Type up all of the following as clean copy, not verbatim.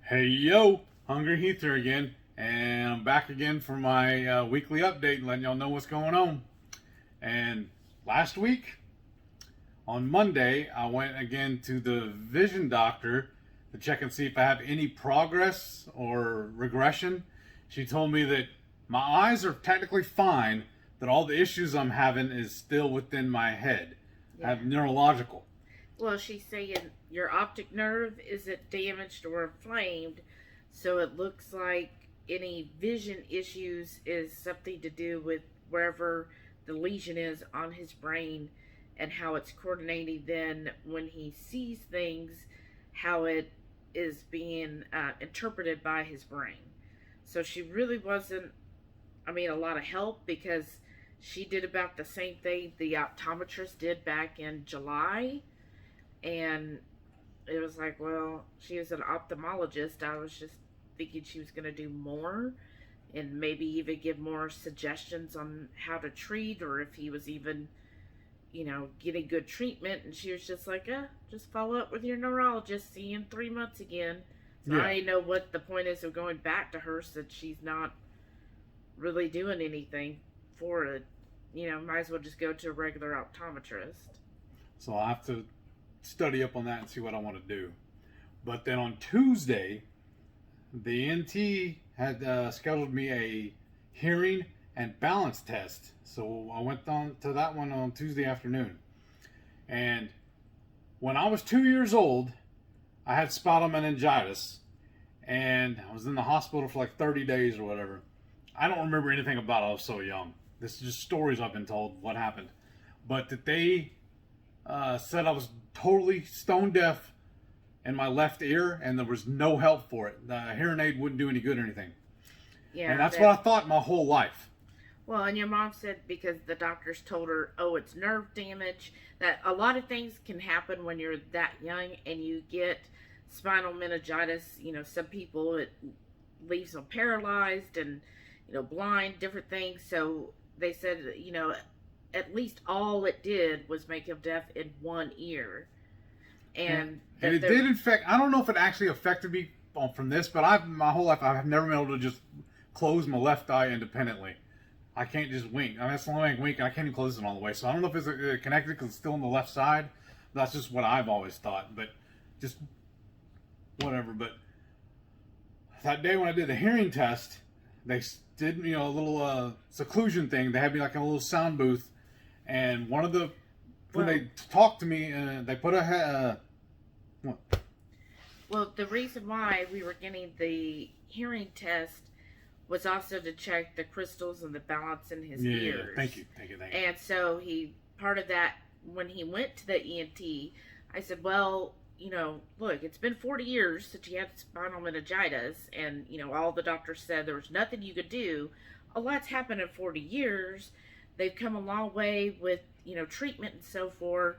Hey yo, HungryHeath here again, and I'm back again for my weekly update, letting y'all know what's going on. And last week, on Monday, I went again to the vision doctor to check and see if I have any progress or regression. She told me that my eyes are technically fine, that all the issues I'm having is still within my head. I have neurological. Well, she's saying your optic nerve isn't damaged or inflamed, so it looks like any vision issues is something to do with wherever the lesion is on his brain and how it's coordinating then when he sees things, how it is being interpreted by his brain. So she really wasn't, a lot of help because she did about the same thing the optometrist did back in July, and it was like, well, she was an ophthalmologist. I was just thinking she was going to do more and maybe even give more suggestions on how to treat, or if he was even, getting good treatment. And she was just like, just follow up with your neurologist, see you in 3 months again. So Yeah. I didn't know what the point is of going back to her since she's not really doing anything for it. Might as well just go to a regular optometrist. So I have to study up on that and see what I want to do. But then on Tuesday, the NT had scheduled me a hearing and balance test. So I went on to that one on Tuesday afternoon. And when I was 2 years old, I had spinal meningitis, and I was in the hospital for like 30 days or whatever. I don't remember anything about it. I was so young. This is just stories I've been told what happened. But that they said I was totally stone deaf in my left ear, and there was no help for it. The hearing aid wouldn't do any good or anything. Yeah, And that's what I thought my whole life. Well, and your mom said because the doctors told her, oh, it's nerve damage, that a lot of things can happen when you're that young and you get spinal meningitis. Some people, it leaves them paralyzed and, blind, different things. So they said, at least all it did was make him deaf in one ear. And it did affect, I don't know if it actually affected me from this, but my whole life I've never been able to just close my left eye independently. I can't just wink. That's the only way I can wink, and I can't even close it all the way. So I don't know if it's connected because it's still on the left side. That's just what I've always thought, but just whatever. But that day when I did the hearing test, they did a little seclusion thing. They had me like in a little sound booth, and when they talked to me, they put what? Well, the reason why we were getting the hearing test was also to check the crystals and the balance in his ears. Thank you. And so part of that, when he went to the ENT, I said, well, look, it's been 40 years since you had spinal meningitis, and, all the doctors said there was nothing you could do. A lot's happened in 40 years. They've come a long way with, treatment and so forth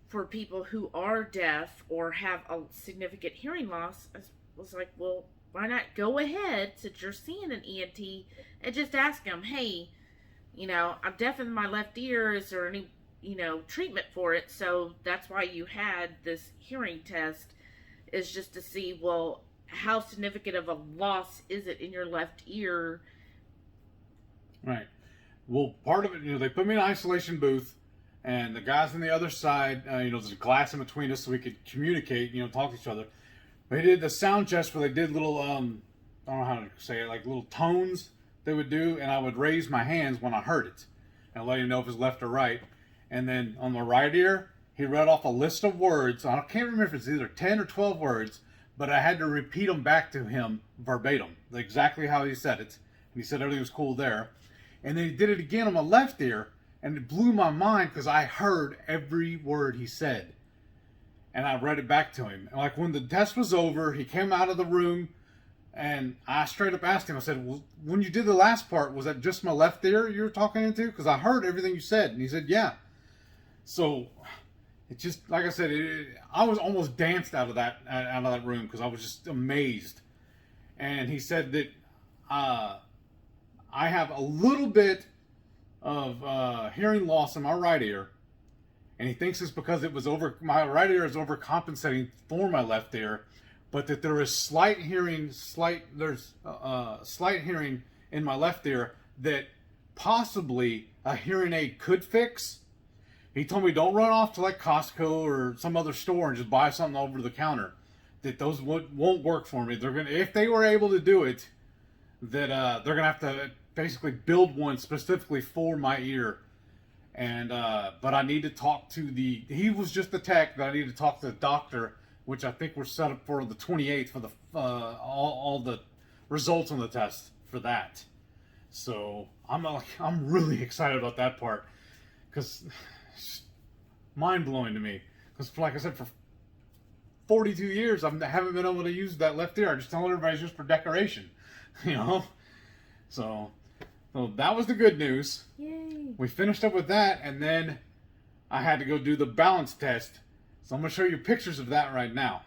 for people who are deaf or have a significant hearing loss. I was like, well, why not go ahead, since you're seeing an ENT, and just ask them, hey, I'm deaf in my left ear. Is there any, treatment for it? So that's why you had this hearing test, is just to see, well, how significant of a loss is it in your left ear? Right. Well, part of it, they put me in an isolation booth, and the guys on the other side, there's a glass in between us so we could communicate, talk to each other. They did the sound test where they did little, I don't know how to say it, like little tones they would do, and I would raise my hands when I heard it and let you know if it's left or right. And then on the right ear, he read off a list of words. I can't remember if it's either 10 or 12 words, but I had to repeat them back to him verbatim, exactly how he said it. And he said everything was cool there. And then he did it again on my left ear, and it blew my mind because I heard every word he said. And I read it back to him. And like when the test was over, he came out of the room, and I straight up asked him, I said, well, when you did the last part, was that just my left ear you were talking into? Because I heard everything you said. And he said, yeah. So it just, like I said, I was almost danced out of that room because I was just amazed. And he said that I have a little bit of hearing loss in my right ear. And he thinks it's because my right ear is overcompensating for my left ear, but that there is slight hearing in my left ear that possibly a hearing aid could fix. He told me don't run off to like Costco or some other store and just buy something over the counter. That those won't work for me. They're gonna, if they were able to do it, that they're gonna have to basically build one specifically for my ear. And but I need to talk to he was just the tech, but I need to talk to the doctor, which I think we're set up for the 28th for the all the results on the test for that. So I'm really excited about that part, because it's mind blowing to me. Because like I said, for 42 years I haven't been able to use that left ear. I just tell everybody it's just for decoration, you know. So that was the good news. Yay! We finished up with that, and then I had to go do the balance test. So I'm going to show you pictures of that right now.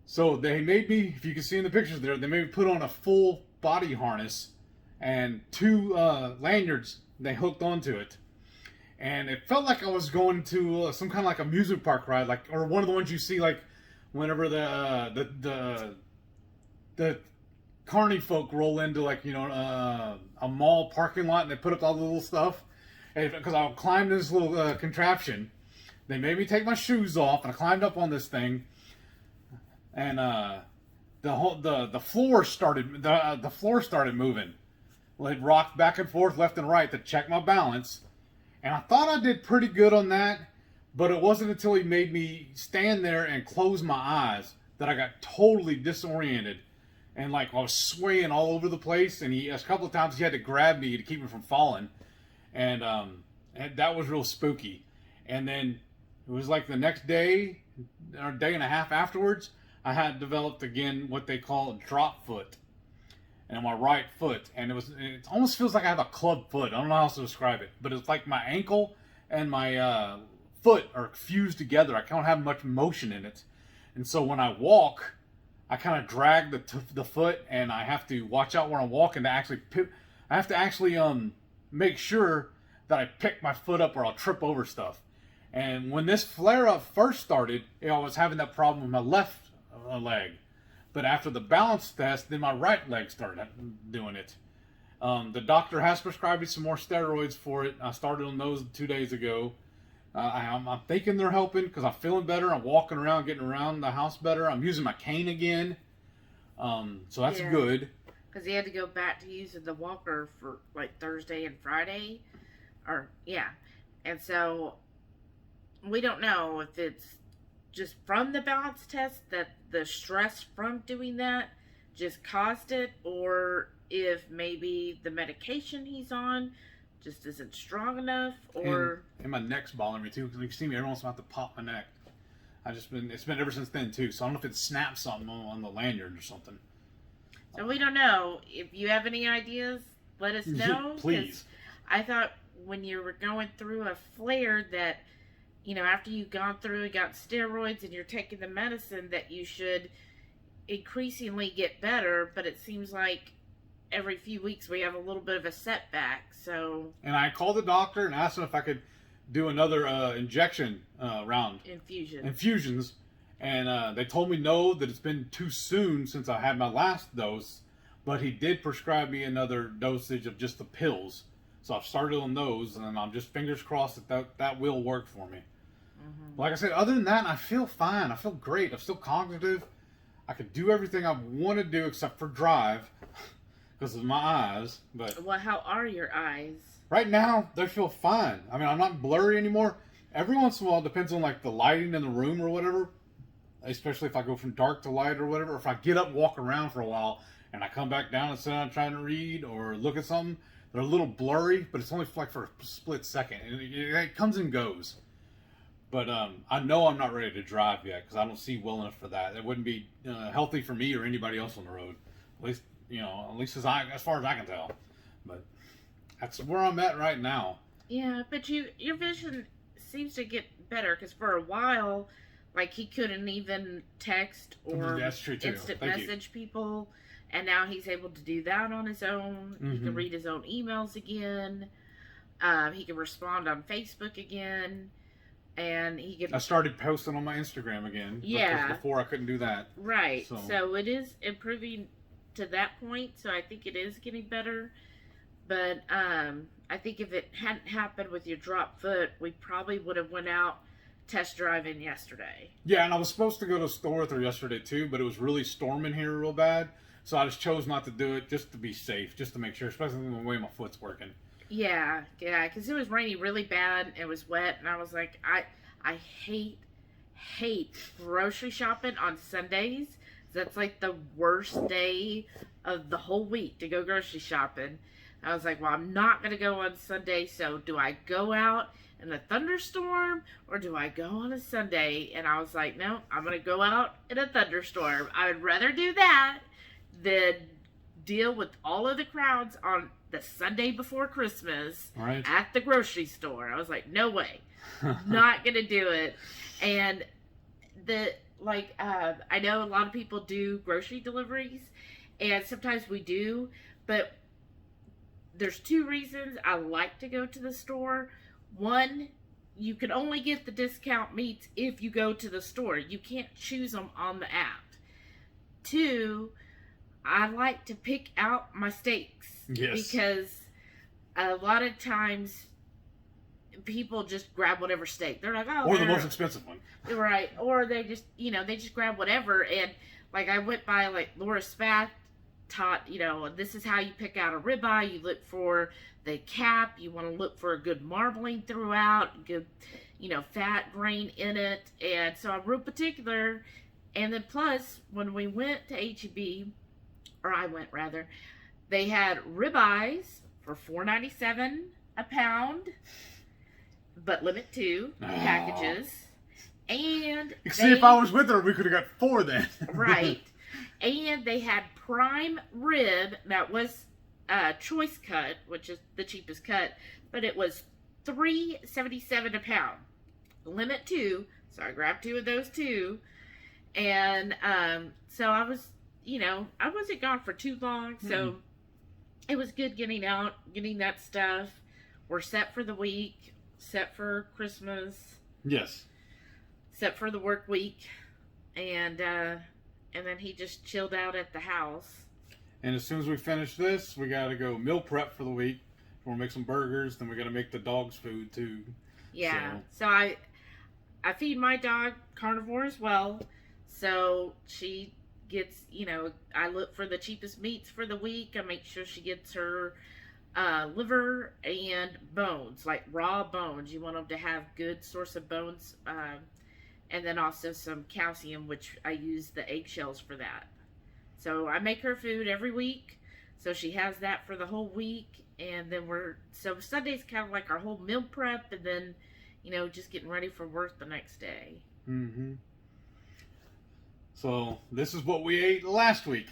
So they made me, if you can see in the pictures there, they made me put on a full body harness and 2 lanyards they hooked onto it. And it felt like I was going to some kind of like amusement park ride, like, or one of the ones you see like whenever the carny folk roll into, like, you know, a mall parking lot and they put up all the little stuff. Because I'll climb this little contraption. They made me take my shoes off, and I climbed up on this thing. And the floor started moving. Well, it rocked back and forth, left and right, to check my balance. And I thought I did pretty good on that, but it wasn't until he made me stand there and close my eyes that I got totally disoriented. And like I was swaying all over the place, and a couple of times he had to grab me to keep me from falling. And that was real spooky. And then it was like the next day, or day and a half afterwards, I had developed again what they call a drop foot, and on my right foot, and it almost feels like I have a club foot. I don't know how else to describe it, but it's like my ankle and my foot are fused together. I don't have much motion in it, and so when I walk, I kind of drag the foot, and I have to watch out when I'm walking to actually I have to actually make sure that I pick my foot up or I'll trip over stuff. And when this flare up first started, I was having that problem with my left leg, but after the balance test, then my right leg started doing it. The doctor has prescribed me some more steroids for it. I started on those 2 days ago. I'm thinking they're helping because I'm feeling better. I'm walking around, getting around the house better. I'm using my cane again, so that's good. Because he had to go back to using the walker for like Thursday and Friday, and so we don't know if it's just from the balance test that the stress from doing that just caused it, or if maybe the medication he's on just isn't strong enough, or... And my neck's bothering me too, because you can see me every once in a while I have to pop my neck. It's been ever since then too, so I don't know if it snapped something on the lanyard or something. So we don't know. If you have any ideas, let us know. Please. I thought when you were going through a flare that, you know, after you've gone through and got steroids and you're taking the medicine, that you should increasingly get better, but it seems like every few weeks we have a little bit of a setback. So, and I called the doctor and asked him if I could do another injection round. Infusions. And they told me no, that it's been too soon since I had my last dose, but he did prescribe me another dosage of just the pills. So I've started on those, and I'm just fingers crossed that will work for me. Mm-hmm. Like I said, other than that, I feel fine. I feel great. I'm still cognitive. I could do everything I want to do except for drive because of my eyes. But well, how are your eyes? Right now, they feel fine. I mean, I'm not blurry anymore. Every once in a while, it depends on like the lighting in the room or whatever. Especially if I go from dark to light or whatever. Or if I get up and walk around for a while and I come back down and sit down trying to read or look at something, they're a little blurry, but it's only like for a split second. It comes and goes. But I know I'm not ready to drive yet because I don't see well enough for that. It wouldn't be healthy for me or anybody else on the road. At least as far as I can tell. But that's where I'm at right now. Yeah, but your vision seems to get better because for a while, like he couldn't even text or That's true too. instant message people. And now he's able to do that on his own. He can read his own emails again. He can respond on Facebook again. And he can... I started posting on my Instagram again. Yeah. Because before I couldn't do that. Right. So it is improving to that point. So I think it is getting better. But I think if it hadn't happened with your drop foot, we probably would have went out test driving yesterday. Yeah, and I was supposed to go to the store with her yesterday too, but it was really storming here real bad. So I just chose not to do it just to be safe, just to make sure, especially the way my foot's working. Yeah, because it was raining really bad. It was wet, and I was like, I hate grocery shopping on Sundays. That's like the worst day of the whole week to go grocery shopping. I was like, well, I'm not going to go on Sunday, so do I go out in a thunderstorm or do I go on a Sunday? And I was like, no, I'm going to go out in a thunderstorm. I would rather do that than deal with all of the crowds on the Sunday before Christmas at the grocery store. I was like, no way. Not going to do it. And I know a lot of people do grocery deliveries, and sometimes we do, but there's two reasons I like to go to the store. One, you can only get the discount meats if you go to the store. You can't choose them on the app. Two, I like to pick out my steaks. Yes. Because a lot of times people just grab whatever steak. They're like, oh, or the most expensive one. Right. Or they just, they just grab whatever. And like I went by, like Laura Spath taught, this is how you pick out a ribeye. You look for the cap. You want to look for a good marbling throughout, good, fat grain in it. And so I'm real particular. And then plus, when we went to H-E-B, or I went rather, they had ribeyes for $4.97 a pound, but limit 2 packages. And see, if I was with her, we could have got 4 then. Right. And they had prime rib that was choice cut, which is the cheapest cut, but it was $3.77 a pound. Limit 2, so I grabbed 2 of those too. And so I was, I wasn't gone for too long, so it was good getting out, getting that stuff. We're set for the week, set for Christmas. Yes. Set for the work week, and then he just chilled out at the house. And as soon as we finish this, we got to go meal prep for the week. We'll make some burgers, then we got to make the dog's food too. Yeah. So I feed my dog carnivore as well. So she gets, I look for the cheapest meats for the week. I make sure she gets her liver and bones, like raw bones. You want them to have good source of bones. And then also some calcium, which I use the eggshells for that. So I make her food every week. So she has that for the whole week. And then so Sunday's kind of like our whole meal prep. And then, just getting ready for work the next day. Mm-hmm. So this is what we ate last week.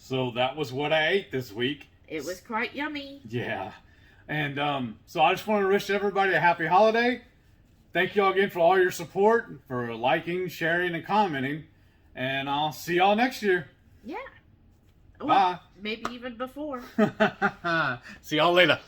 So that was what I ate this week. It was quite yummy. Yeah. And so I just want to wish everybody a happy holiday. Thank you all again for all your support, for liking, sharing, and commenting. And I'll see y'all next year. Yeah. Bye. Maybe even before. See y'all later.